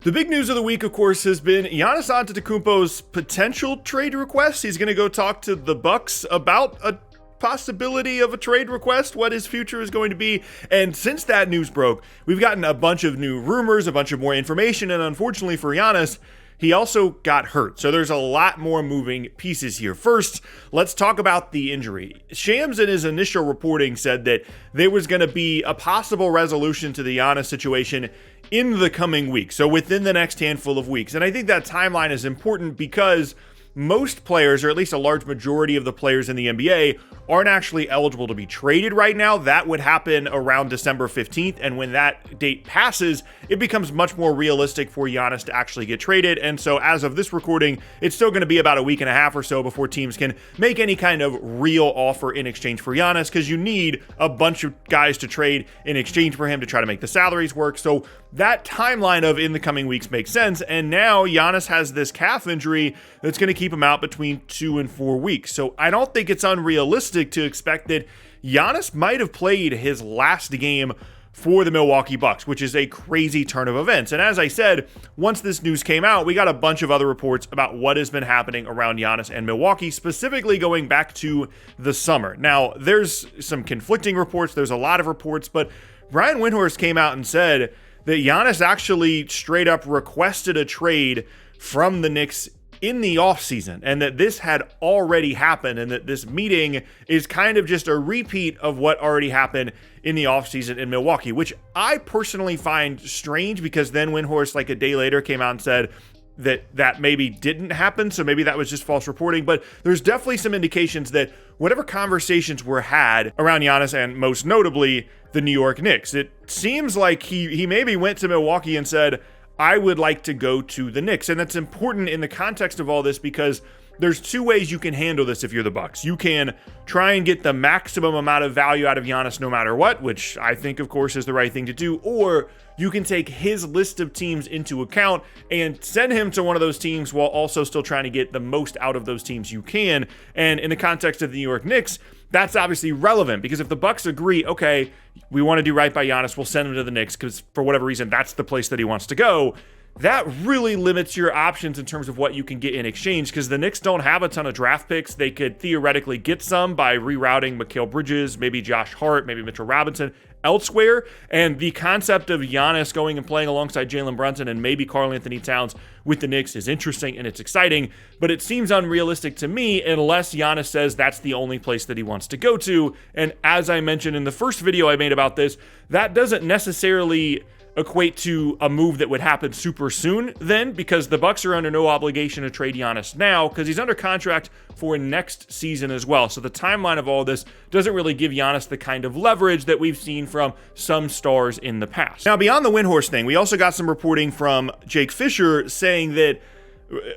The big news of the week, of course, has been Giannis Antetokounmpo's potential trade request. He's going to go talk to the Bucks about a possibility of a trade request, what his future is going to be. And since that news broke, we've gotten a bunch of new rumors, a bunch of more information, and unfortunately for Giannis, he also got hurt. So there's a lot more moving pieces here. First, let's talk about the injury. Shams in his initial reporting said that there was going to be a possible resolution to the Giannis situation in the coming weeks. So within the next handful of weeks. And I think that timeline is important because most players, or at least a large majority of the players in the NBA, aren't actually eligible to be traded right now. That would happen around December 15th. And when that date passes, it becomes much more realistic for Giannis to actually get traded. And so as of this recording, it's still going to be about a week and a half or so before teams can make any kind of real offer in exchange for Giannis, because you need a bunch of guys to trade in exchange for him to try to make the salaries work. So that timeline of in the coming weeks makes sense. And now Giannis has this calf injury that's going to keep him out between 2 and 4 weeks. So I don't think it's unrealistic to expect that Giannis might have played his last game for the Milwaukee Bucks, which is a crazy turn of events. And as I said, once this news came out, we got a bunch of other reports about what has been happening around Giannis and Milwaukee, specifically going back to the summer. Now, there's some conflicting reports. There's a lot of reports, but Brian Windhorst came out and said that Giannis actually straight up requested a trade from the Knicks in the offseason, and that this had already happened, and that this meeting is kind of just a repeat of what already happened in the offseason in Milwaukee, which I personally find strange, because then Windhorst, like a day later, came out and said that maybe didn't happen, so maybe that was just false reporting. But there's definitely some indications that whatever conversations were had around Giannis, and most notably the New York Knicks, it seems like he maybe went to Milwaukee and said, I would like to go to the Knicks. And that's important in the context of all this, because there's two ways you can handle this if you're the Bucks. You can try and get the maximum amount of value out of Giannis no matter what, which I think, of course, is the right thing to do. Or you can take his list of teams into account and send him to one of those teams while also still trying to get the most out of those teams you can. And in the context of the New York Knicks, that's obviously relevant, because if the Bucks agree, okay, we want to do right by Giannis, we'll send him to the Knicks because for whatever reason, that's the place that he wants to go. That really limits your options in terms of what you can get in exchange, because the Knicks don't have a ton of draft picks. They could theoretically get some by rerouting Mikal Bridges, maybe Josh Hart, maybe Mitchell Robinson elsewhere. And the concept of Giannis going and playing alongside Jalen Brunson and maybe Karl Anthony Towns with the Knicks is interesting and it's exciting, but it seems unrealistic to me unless Giannis says that's the only place that he wants to go to. And as I mentioned in the first video I made about this, that doesn't necessarily equate to a move that would happen super soon then, because the Bucks are under no obligation to trade Giannis now because he's under contract for next season as well. So the timeline of all this doesn't really give Giannis the kind of leverage that we've seen from some stars in the past. Now, beyond the Windhorst thing, we also got some reporting from Jake Fisher saying that,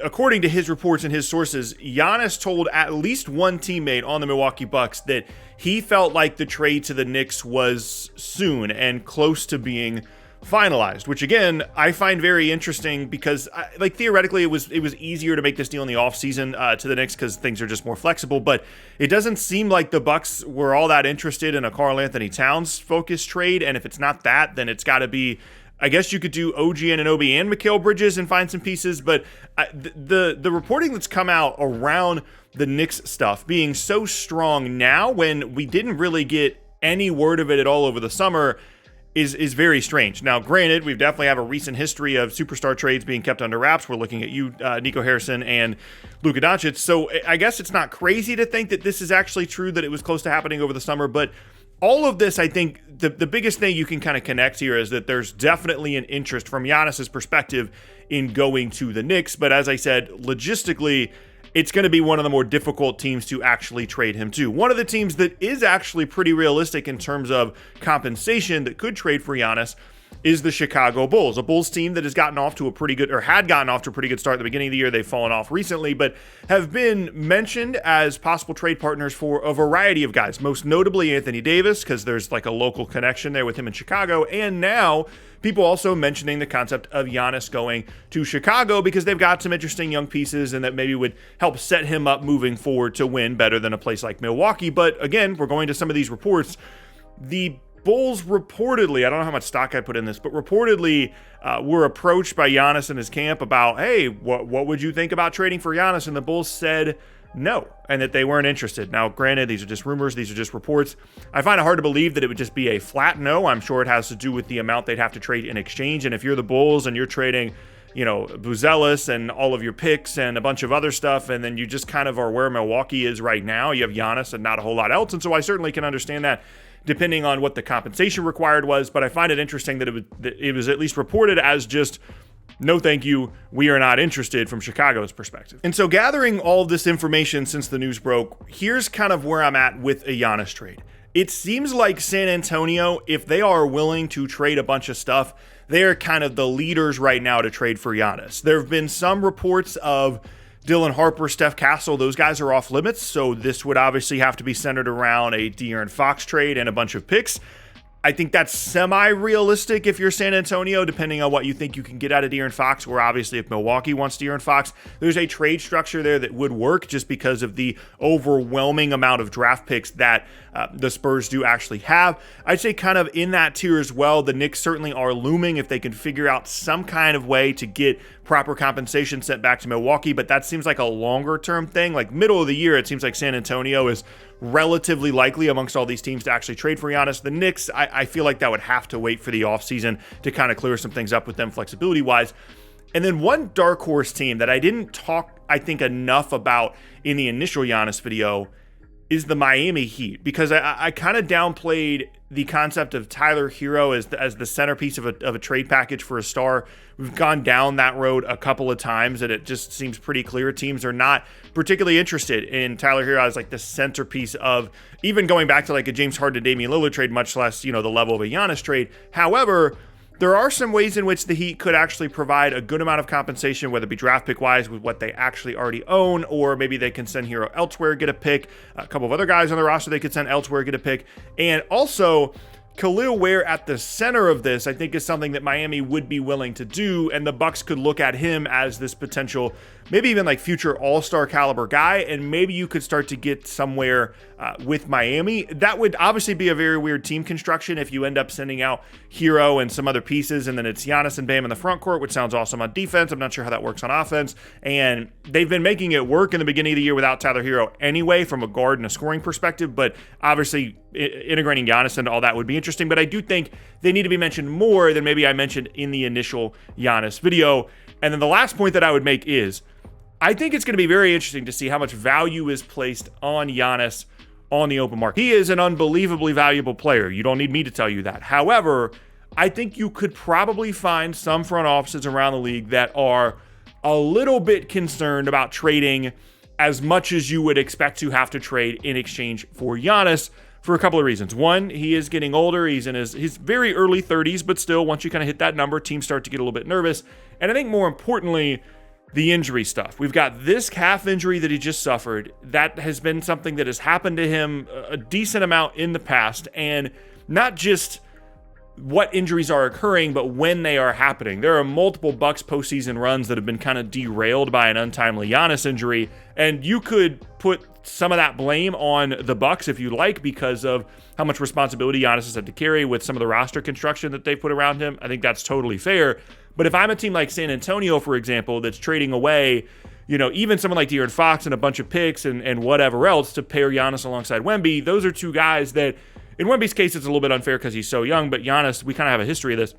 according to his reports and his sources, Giannis told at least one teammate on the Milwaukee Bucks that he felt like the trade to the Knicks was soon and close to being finalized, which again I find very interesting, because theoretically it was easier to make this deal in the offseason to the Knicks because things are just more flexible, but it doesn't seem like the Bucks were all that interested in a Karl Anthony Towns focused trade. And if it's not that, then it's got to be, I guess you could do OG Anunoby and Mikal Bridges and find some pieces. But the reporting that's come out around the Knicks stuff being so strong now, when we didn't really get any word of it at all over the summer, is very strange. Now, granted, we definitely have a recent history of superstar trades being kept under wraps. We're looking at you, Nico Harrison and Luka Doncic. So I guess it's not crazy to think that this is actually true, that it was close to happening over the summer. But all of this, I think the biggest thing you can kind of connect here is that there's definitely an interest from Giannis's perspective in going to the Knicks. But as I said, logistically, it's going to be one of the more difficult teams to actually trade him to. One of the teams that is actually pretty realistic in terms of compensation that could trade for Giannis is the Chicago Bulls, a Bulls team that has gotten off to a pretty good, or had gotten off to a pretty good start at the beginning of the year. They've fallen off recently, but have been mentioned as possible trade partners for a variety of guys, most notably Anthony Davis, because there's like a local connection there with him in Chicago. And now people also mentioning the concept of Giannis going to Chicago because they've got some interesting young pieces and that maybe would help set him up moving forward to win better than a place like Milwaukee. But again, we're going to some of these reports. The Bulls reportedly, I don't know how much stock I put in this, but reportedly were approached by Giannis and his camp about, hey, what would you think about trading for Giannis? And the Bulls said no, and that they weren't interested. Now, granted, these are just rumors, these are just reports. I find it hard to believe that it would just be a flat no. I'm sure it has to do with the amount they'd have to trade in exchange. And if you're the Bulls and you're trading, Buzelis and all of your picks and a bunch of other stuff, and then you just kind of are where Milwaukee is right now, you have Giannis and not a whole lot else. And so I certainly can understand that, depending on what the compensation required was. But I find it interesting that it was at least reported as just, no thank you, we are not interested from Chicago's perspective. And so gathering all of this information since the news broke, here's kind of where I'm at with a Giannis trade. It seems like San Antonio, if they are willing to trade a bunch of stuff, they're kind of the leaders right now to trade for Giannis. There have been some reports of Dylan Harper, Steph Castle, those guys are off limits, so this would obviously have to be centered around a De'Aaron Fox trade and a bunch of picks. I think that's semi-realistic if you're San Antonio, depending on what you think you can get out of De'Aaron Fox, or obviously if Milwaukee wants De'Aaron Fox. There's a trade structure there that would work just because of the overwhelming amount of draft picks that the Spurs do actually have. I'd say kind of in that tier as well, the Knicks certainly are looming if they can figure out some kind of way to get proper compensation sent back to Milwaukee, but that seems like a longer term thing. Like middle of the year, it seems like San Antonio is relatively likely amongst all these teams to actually trade for Giannis. The Knicks, I feel like that would have to wait for the offseason to kind of clear some things up with them flexibility-wise. And then one dark horse team that I didn't talk, I think, enough about in the initial Giannis video is the Miami Heat, because I kind of downplayed the concept of Tyler Hero as the centerpiece of a trade package for a star. We've gone down that road a couple of times, and it just seems pretty clear teams are not particularly interested in Tyler Hero as like the centerpiece of even going back to like a James Harden to Damian Lillard trade, much less, the level of a Giannis trade. However, there are some ways in which the Heat could actually provide a good amount of compensation, whether it be draft pick wise with what they actually already own, or maybe they can send Hero elsewhere, get a pick. A couple of other guys on the roster they could send elsewhere, get a pick. And also, Khalil Ware at the center of this, I think, is something that Miami would be willing to do, and the Bucks could look at him as this potential, maybe even like future all-star caliber guy, and maybe you could start to get somewhere with Miami. That would obviously be a very weird team construction if you end up sending out Hero and some other pieces, and then it's Giannis and Bam in the front court, which sounds awesome on defense. I'm not sure how that works on offense, and they've been making it work in the beginning of the year without Tyler Hero anyway, from a guard and a scoring perspective, but obviously integrating Giannis into all that would be interesting. But I do think they need to be mentioned more than maybe I mentioned in the initial Giannis video. And then the last point that I would make is, I think it's going to be very interesting to see how much value is placed on Giannis on the open market. He is an unbelievably valuable player. You don't need me to tell you that. However, I think you could probably find some front offices around the league that are a little bit concerned about trading as much as you would expect to have to trade in exchange for Giannis, for a couple of reasons. One, he is getting older. He's in his very early 30s, but still, once you kind of hit that number, teams start to get a little bit nervous. And I think more importantly, the injury stuff. We've got this calf injury that he just suffered. That has been something that has happened to him a decent amount in the past, and not just what injuries are occurring, but when they are happening. There are multiple Bucks postseason runs that have been kind of derailed by an untimely Giannis injury, and you could put some of that blame on the Bucks if you like, because of how much responsibility Giannis has had to carry with some of the roster construction that they put around him. I think that's totally fair. But if I'm a team like San Antonio, for example, that's trading away, even someone like De'Aaron Fox and a bunch of picks and whatever else to pair Giannis alongside Wemby, those are two guys that, in Wemby's case, it's a little bit unfair because he's so young, but Giannis, we kind of have a history of this.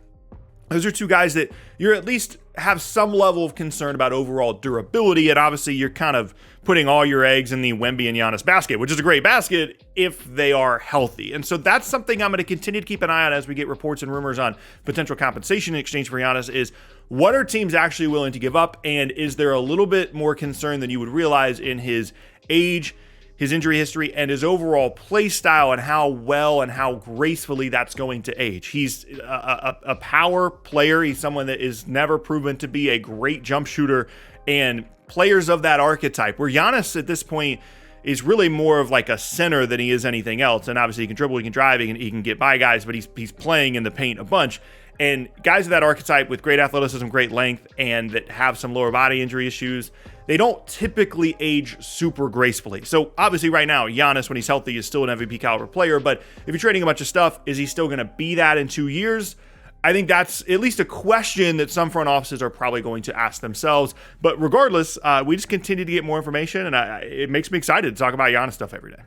Those are two guys that you're at least have some level of concern about overall durability, and obviously you're kind of putting all your eggs in the Wemby and Giannis basket, which is a great basket if they are healthy. And so that's something I'm going to continue to keep an eye on as we get reports and rumors on potential compensation in exchange for Giannis, is what are teams actually willing to give up, and is there a little bit more concern than you would realize in his age, his injury history, and his overall play style, and how well and how gracefully that's going to age. He's a power player. He's someone that is never proven to be a great jump shooter, and players of that archetype, where Giannis at this point is really more of like a center than he is anything else. And obviously he can dribble, he can drive, he can get by guys, but he's playing in the paint a bunch. And guys of that archetype with great athleticism, great length, and that have some lower body injury issues, they don't typically age super gracefully. So obviously right now, Giannis, when he's healthy, is still an MVP caliber player. But if you're trading a bunch of stuff, is he still going to be that in 2 years? I think that's at least a question that some front offices are probably going to ask themselves. But regardless, we just continue to get more information, and it makes me excited to talk about Giannis stuff every day.